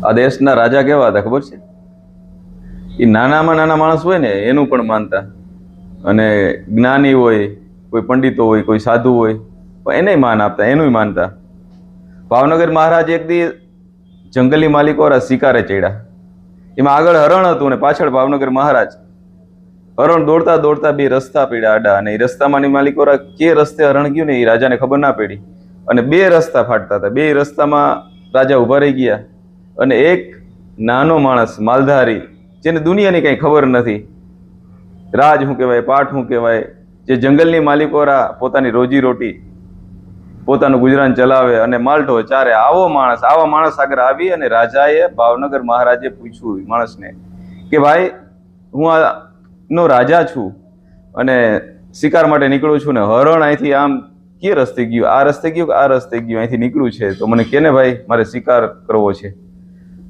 આ દેશના રાજા કેવા હતા ખબર છે? એ નાનામાં નાના માણસ હોય ને એનું પણ માનતા, અને જ્ઞાની હોય, કોઈ પંડિતો હોય, કોઈ સાધુ હોય, પણ એને માન આપતા, એનું માનતા. ભાવનગર મહારાજ એક દી જંગલી માલિકો વાળા શિકારે ચડ્યા. એમાં આગળ હરણ હતું ને પાછળ ભાવનગર મહારાજ. હરણ દોડતા દોડતા બે રસ્તા પડ્યા આડા, અને એ રસ્તામાંની માલિકો કે રસ્તે હરણ ગયું ને એ રાજાને ખબર ના પડી, અને બે રસ્તા ફાટતા હતા. બે રસ્તામાં રાજા ઉભા રહી ગયા, અને એક નાનો માણસ માલધારી, જેને દુનિયાની કઈ ખબર નથી, રાજ શું કહેવાય, પાઠ શું કહેવાય, જે જંગલની માલિકો પોતાની રોજી રોટી, પોતાનું ગુજરાન ચલાવે અને માલઢો ચારે, આવા માણસ આગળ આવી અને રાજાએ, ભાવનગર મહારાજે પૂછ્યું માણસને કે ભાઈ, હું આ નો રાજા છું અને શિકાર માટે નીકળું છું, ને હરણ અહીંથી આમ કે રસ્તે ગયું, આ રસ્તે ગયું, આ રસ્તે ગયું, અહીંથી નીકળ્યું છે, તો મને કે ને ભાઈ, મારે શિકાર કરવો છે.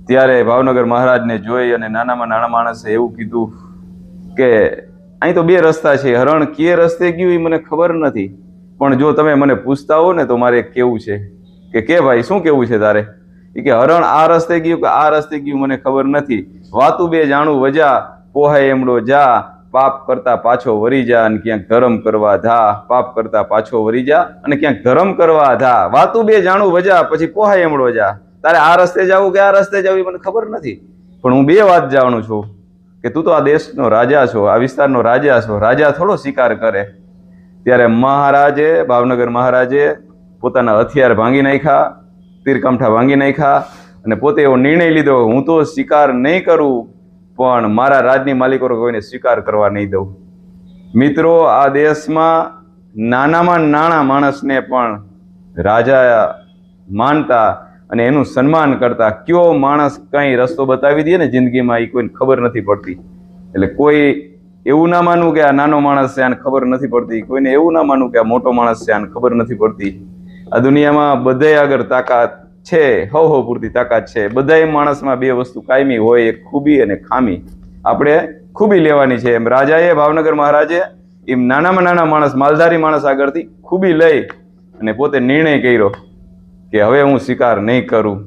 ત્યારે ભાવનગર મહારાજને જોઈ અને નાનામાં નાના માણસે એવું કીધું કે અહીં તો બે રસ્તા છે, હરણ કે રસ્તે ગયું એ મને ખબર નથી, પણ જો તમે મને પૂછતા હો ને તો મારે કેવું છે કે ભાઈ શું કેવું છે તારે? કે હરણ આ રસ્તે ગયું કે આ રસ્તે ગયું મને ખબર નથી, વાતું બે જાણું વજા, પોહાય એમડો જા, પાપ કરતા પાછો વરી જા અને ક્યાંક ધર્મ કરવા ધા, પાપ કરતા પાછો વરી જા અને ક્યાંક ધર્મ કરવા ધા, વાતું બે જાણું વજા, પછી પોહાય એમડો જા. તારે આ રસ્તે જવું કે આ રસ્તે જવું મને ખબર નથી, પણ હું બે વાત જાણું છું કે તું તો આ દેશનો રાજા છો, આ વિસ્તારનો રાજા છો, રાજા થોડો શિકાર કરે. ત્યારે મહારાજે, ભાવનગર મહારાજે પોતાના હથિયાર ભાંગી નાખ્યા, તીરકામઠા ભાંગી નાખ્યા, અને પોતે એવો નિર્ણય લીધો, હું તો શિકાર નહીં કરું, પણ મારા રાજની માલિકો કોઈને સ્વીકાર કરવા નહીં દઉં. મિત્રો, આ દેશમાં નાનામાં નાના માણસને પણ રાજા માનતા અને એનું સન્માન કરતા. કયો માણસ કઈ રસ્તો બતાવી દે ને જિંદગીમાં, એ કોઈને ખબર નથી પડતી. એટલે કોઈ એવું ના માનવું કે આ નાનો માણસ છે, આને ખબર નથી પડતી, કોઈને એવું ના માનવું કે આ મોટો માણસ છે, આને ખબર નથી પડતી. આ દુનિયામાં બધાય આગળ તાકાત છે, હવ પૂરતી તાકાત છે. બધાય માણસમાં બે વસ્તુ કાયમી હોય, એક ખૂબી અને ખામી. આપણે ખૂબી લેવાની છે. એમ રાજાએ, ભાવનગર મહારાજે, એમ નાનામાં નાના માણસ, માલધારી માણસ આગળથી ખૂબી લઈ અને પોતે નિર્ણય કર્યો કે હવે હું શિકાર નહીં કરું.